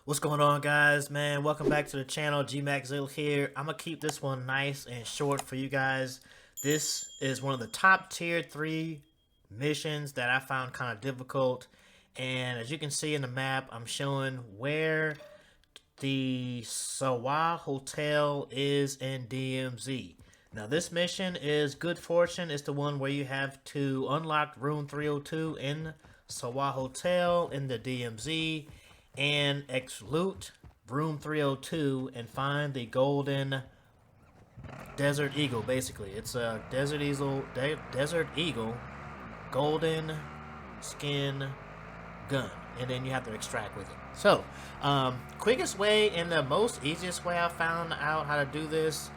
What's going on, guys? Man, welcome back to the channel. GMaxZill here. I'm gonna keep this one nice and short for you guys. This is one of the top tier 3 missions that I found kind of difficult, and as you can see in the map, I'm showing where the Sawah Hotel is in DMZ. Now this mission is Good Fortune. It's the one where you have to unlock room 302 in Sawah Hotel in the DMZ and loot room 302 and find the golden Desert Eagle. Basically, it's a Desert Eagle golden skin gun, and then you have to extract with it. So, quickest way and the most easiest way I found out how to do this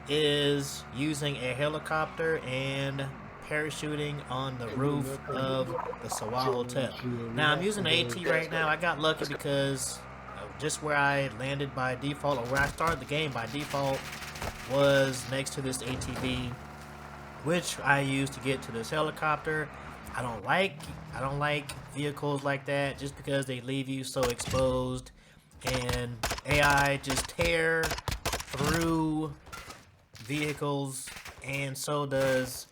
is using a helicopter and parachuting on the roof of the Sawah Hotel. Now I'm using an AT right now. I got lucky because just where I landed by default, or where I started the game by default, was next to this ATV, which I used to get to this helicopter. I don't like vehicles like that just because they leave you so exposed, and AI just tear through vehicles, and so does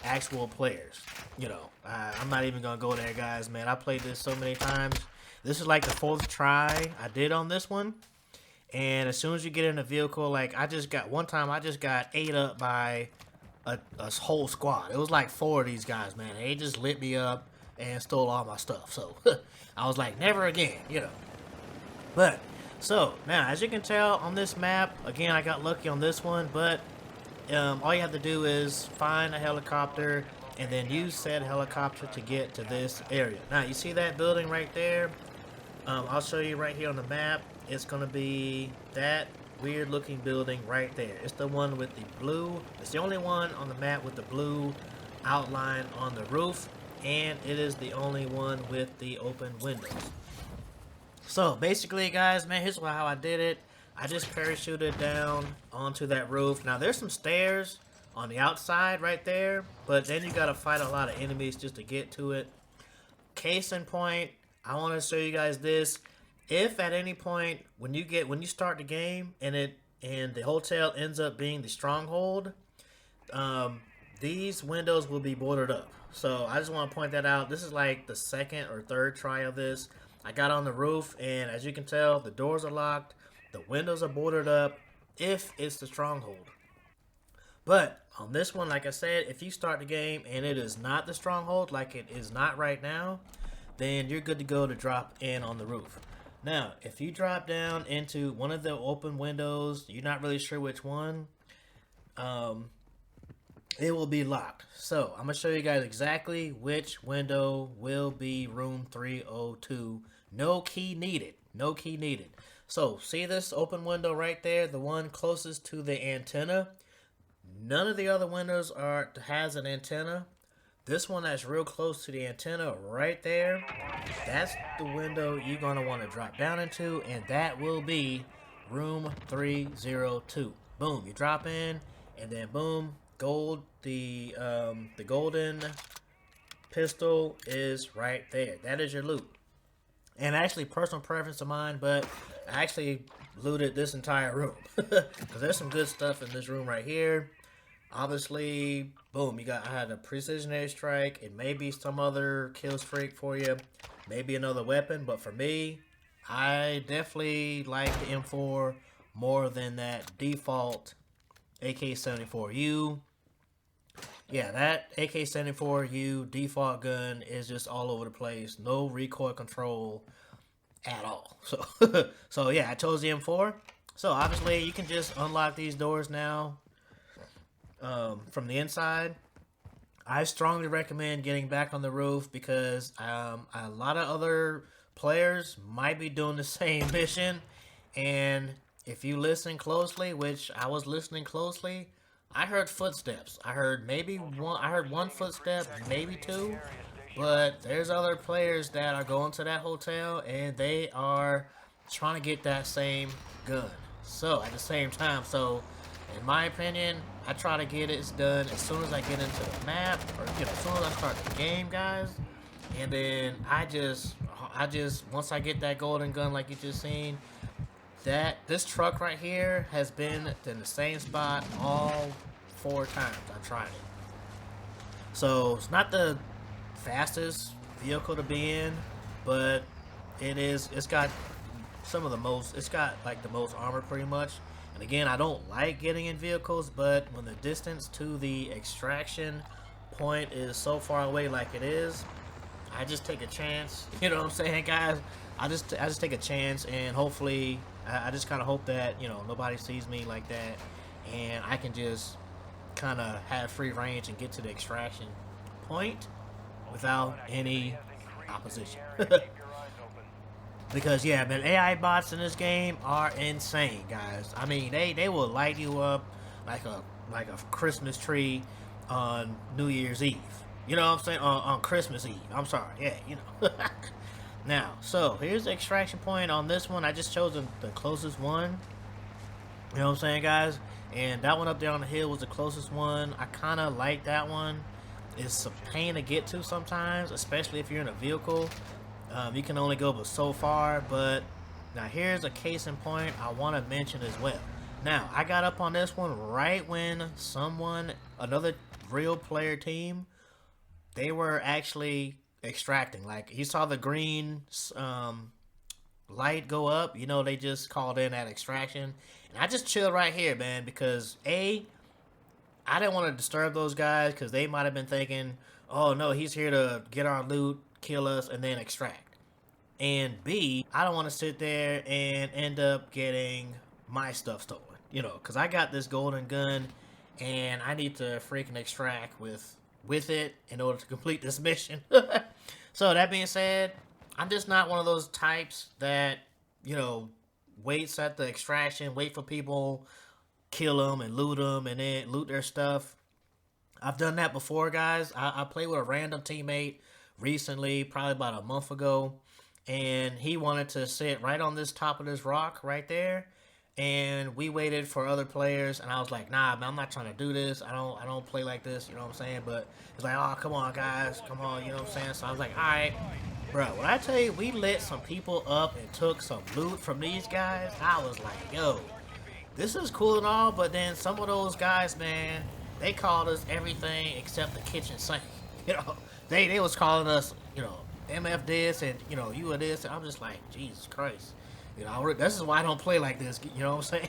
actual players. You know, I'm not even gonna go there, guys. Man, I played this so many times. This is like the 4th try I did on this one, and as soon as you get in a vehicle, like one time I just got ate up by a whole squad. It was like 4 of these guys, man. They just lit me up and stole all my stuff. So I was like, never again, you know. But so now, as you can tell on this map, again, I got lucky on this one, but all you have to do is find a helicopter and then use said helicopter to get to this area. Now, you see that building right there? I'll show you right here on the map. It's going to be that weird looking building right there. It's the one with the blue. It's the only one on the map with the blue outline on the roof, and it is the only one with the open windows. So basically, guys, man, here's how I did it. I just parachuted down onto that roof. Now, there's some stairs on the outside right there, but then you gotta fight a lot of enemies just to get to it. Case in point, I want to show you guys this. If at any point when you start the game and the hotel ends up being the stronghold, these windows will be boarded up. So I just want to point that out. This is like the 2nd or 3rd try of this. I got on the roof, and as you can tell, the doors are locked. The windows are boarded up if it's the stronghold. But on this one, like I said, if you start the game and it is not the stronghold, like it is not right now, then you're good to go to drop in on the roof. Now, if you drop down into one of the open windows, you're not really sure which one, it will be locked. So I'm going to show you guys exactly which window will be room 302. No key needed. No key needed. So, see this open window right there, the one closest to the antenna? None of the other windows has an antenna. This one that's real close to the antenna right there, that's the window you're going to want to drop down into, and that will be room 302. Boom, you drop in, and then boom, the golden pistol is right there. That is your loot. And actually, personal preference of mine, but I actually looted this entire room because there's some good stuff in this room right here. Obviously, boom, I had a precision airstrike. It may be some other kill streak for you, maybe another weapon, but for me, I definitely like the M4 more than that default AK-74U. Yeah, that AK-74U default gun is just all over the place. No recoil control at all. So yeah, I chose the M4. So obviously you can just unlock these doors now from the inside. I strongly recommend getting back on the roof because a lot of other players might be doing the same mission, and if you listen closely, which I was listening closely, I heard footsteps. I heard one footstep, maybe 2, but there's other players that are going to that hotel and they are trying to get that same gun. So at the same time, so in my opinion, I try to get it done as soon as I get into the map, or as soon as I start the game, guys. And then I just once I get that golden gun, like you just seen, that this truck right here has been in the same spot all 4 times I tried it. So it's not the fastest vehicle to be in, but it's got some of the most, it's got like the most armor pretty much. And again, I don't like getting in vehicles, but when the distance to the extraction point is so far away like it is, I just take a chance. You know what I'm saying, guys? I just take a chance, and hopefully I just kind of hope that, you know, nobody sees me like that, and I can just kind of have free range and get to the extraction point without any opposition. Because yeah, man, AI bots in this game are insane, guys. I mean, they will light you up like a Christmas tree on New Year's Eve. You know what I'm saying? On Christmas Eve. I'm sorry. Yeah, you know. Now, so here's the extraction point on this one. I just chose the closest one. You know what I'm saying, guys? And that one up there on the hill was the closest one. I kind of like that one. It's a pain to get to sometimes, especially if you're in a vehicle. You can only go but so far, but now here's a case in point I want to mention as well. Now, I got up on this one right when another real player team, they were actually extracting. Like, you saw the green light go up, you know, they just called in that extraction. And I just chilled right here, man, because I didn't want to disturb those guys because they might have been thinking, oh no, he's here to get our loot, kill us, and then extract. And B, I don't want to sit there and end up getting my stuff stolen, you know, because I got this golden gun and I need to freaking extract with it in order to complete this mission. So that being said, I'm just not one of those types that, you know, waits at the extraction, wait for people, kill them and then loot their stuff. I've done that before, guys. I played with a random teammate recently, probably about a month ago, and he wanted to sit right on this top of this rock right there, and we waited for other players, and I was like, nah, man, I'm not trying to do this. I don't play like this, you know what I'm saying? But it's like, oh, come on, guys, come on, you know what I'm saying? So I was like, all right, bro, when I tell you we lit some people up and took some loot from these guys, I was like, yo, this is cool and all, but then some of those guys, man, they called us everything except the kitchen sink. You know, they was calling us, you know, MF this and, you know, you are this. And I'm just like, Jesus Christ. You know, this is why I don't play like this. You know what I'm saying?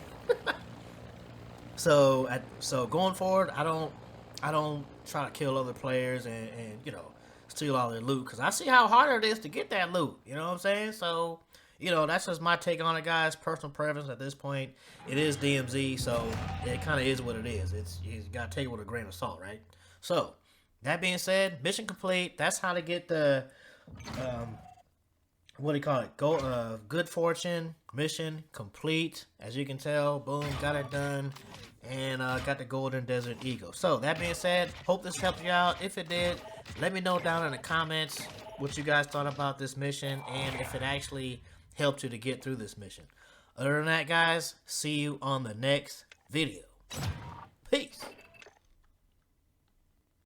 So going forward, I don't try to kill other players and you know, steal all their loot, because I see how hard it is to get that loot. You know what I'm saying? So, you know, that's just my take on it, guys. Personal preference at this point. It is DMZ, so it kind of is what it is. You gotta take it with a grain of salt, right? So, that being said, mission complete. That's how to get the what do you call it? Good fortune mission complete. As you can tell, boom, got it done, and got the golden desert eagle. So that being said, hope this helped you out. If it did, let me know down in the comments what you guys thought about this mission and if it actually helped you to get through this mission. Other than that, guys, see you on the next video. Peace.